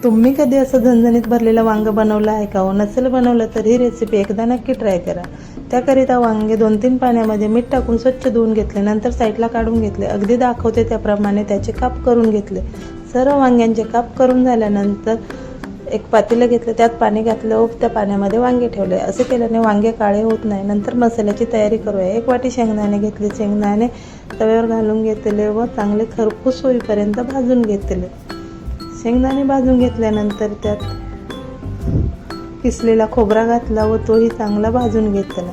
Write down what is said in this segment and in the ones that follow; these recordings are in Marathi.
तुम्ही कधी असं झणझणीत भरलेलं वांगं बनवलं आहे का? नसेल बनवलं तर ही रेसिपी एकदा नक्की ट्राय करा. त्याकरिता वांगे 2-3 पाण्यामध्ये मीठ टाकून स्वच्छ धुवून घेतले, नंतर साईडला काढून घेतले. अगदी दाखवते त्याप्रमाणे त्याचे काप करून घेतले. सर्व वांग्यांचे काप करून झाल्यानंतर एक पातेलं घेतलं, त्यात पाणी घातलं व त्या पाण्यामध्ये वांगे ठेवले. असे केल्याने वांगे काळे होत नाही. नंतर मसाल्याची तयारी करूया. 1 वाटी शेंगदाणे घेतले. शेंगदाणे तव्यावर घालून घेतले व चांगले खरपूस होईपर्यंत भाजून घेतले. शेंगदाणे भाजून घेतल्यानंतर त्यात किसलेला खोबरा घातला व तोही चांगला भाजून घेतला.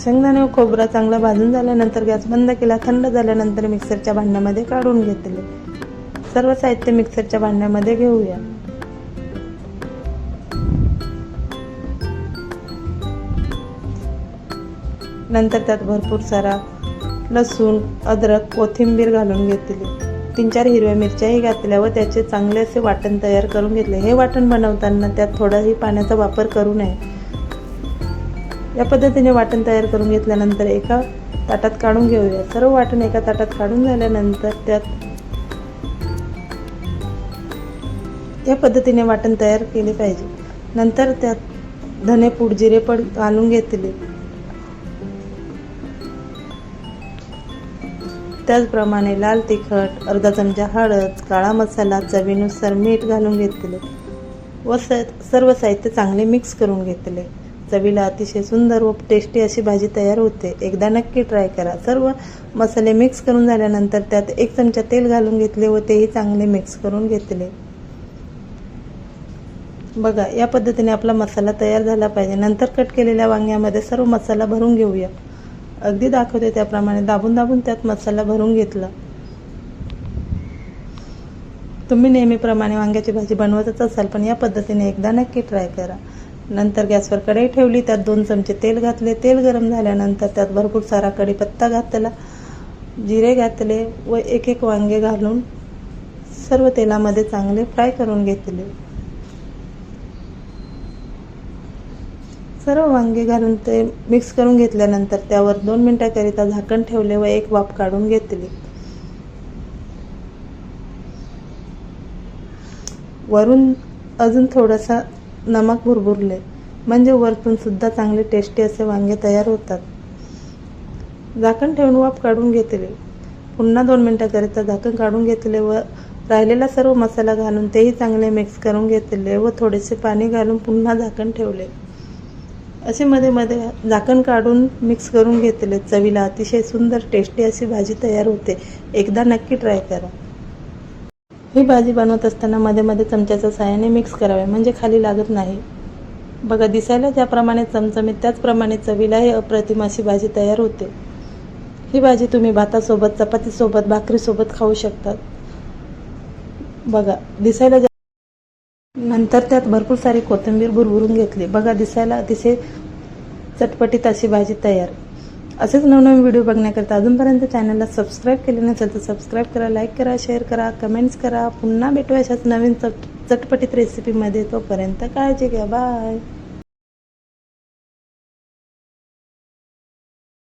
शेंगदाणे व खोबरा चांगला भाजून झाल्यानंतर गॅस बंद केला. थंड झाल्यानंतर मिक्सरच्या भांड्यामध्ये काढून घेतले. सर्व साहित्य मिक्सरच्या भांड्यामध्ये घेऊया. नंतर त्यात भरपूर सारा लसूण, अद्रक, कोथिंबीर घालून घेतली. 3-4 हिरव्या मिरच्याही घातल्या व त्याचे चांगले असे वाटण तयार करून घेतले. हे वाटण बनवताना त्यात थोडाही पाण्याचा वापर करू नये. या पद्धतीने वाटण तयार करून घेतल्यानंतर एका ताटात काढून घेऊया. सर्व वाटण एका ताटात काढून झाल्यानंतर त्यात या पद्धतीने वाटण तयार केले पाहिजे. नंतर त्यात धनेपूड, जिरेपूड घालून घेतले. त्याचप्रमाणे लाल तिखट, अर्धा चमचा हळद, काळा मसाला, चवीनुसार मीठ घालून घेतले व सर्व साहित्य चांगले मिक्स करून घेतले. चवीला अतिशय सुंदर व टेस्टी अशी भाजी तयार होते. एकदा नक्की ट्राय करा. सर्व मसाले मिक्स करून झाल्यानंतर त्यात 1 चमचा तेल घालून घेतले व तेही चांगले मिक्स करून घेतले. बघा, या पद्धतीने आपला मसाला तयार झाला पाहिजे. नंतर कट केलेल्या वांग्यामध्ये सर्व मसाला भरून घेऊया. अगदी दाखवते त्याप्रमाणे दाबून दाबून त्यात मसाला भरून घेतला. तुम्ही नेहमीप्रमाणे वांग्याची भाजी बनवतच असाल, पण या पद्धतीने एकदा नक्की ट्राय करा. नंतर गॅसवर कढई ठेवली. त्यात 2 चमचे तेल घातले. तेल गरम झाल्यानंतर त्यात भरपूर सारा कढीपत्ता घातला, जिरे घातले व 1-1 वांगे घालून सर्व तेलामध्ये चांगले फ्राय करून घेतले. सर्व वांगे घालून ते मिक्स करून घेतल्यानंतर त्यावर 2 मिनिटाकरिता झाकण ठेवले व 1 वाफ काढून घेतली. वरून अजून थोडासा नमक भुरभुरले म्हणजे वरतून सुद्धा चांगले टेस्टी असे वांगे तयार होतात. झाकण ठेवून वाफ काढून घेतले. पुन्हा 2 मिनिटाकरिता झाकण काढून घेतले व राहिलेला सर्व मसाला घालून तेही चांगले मिक्स करून घेतले व थोडेसे पाणी घालून पुन्हा झाकण ठेवले. असे मध्ये मध्ये झाकण काढून मिक्स करून घेतले. चवीला अतिशय सुंदर टेस्टी अशी भाजी तयार होते. एकदा नक्की ट्राय करा. ही भाजी बनवत असताना मध्ये मध्ये चमच्याच्या साहाय्याने मिक्स करावे म्हणजे खाली लागत नाही. बघा, दिसायला ज्याप्रमाणे चमचमीत त्याचप्रमाणे चवीलाही अप्रतिम अशी भाजी तयार होते. ही भाजी तुम्ही भातासोबत, चपातीसोबत, भाकरीसोबत खाऊ शकतात. बघा, दिसायला नंतर त्यात भरपूर सारी कोथिंबीर भुरभुरून घेतली. बघा, दिसायला अतिशय चटपटीत अशी भाजी तयार. असेच नवनवीन व्हिडिओ बघण्याकरता अजूनपर्यंत चॅनलला सबस्क्राईब केले नसेल तर सबस्क्राईब करा, लाईक करा, शेअर करा, कमेंट्स करा. पुन्हा भेटू अशाच नवीन चटपटीत रेसिपीमध्ये. तोपर्यंत काळजी घ्या. बाय.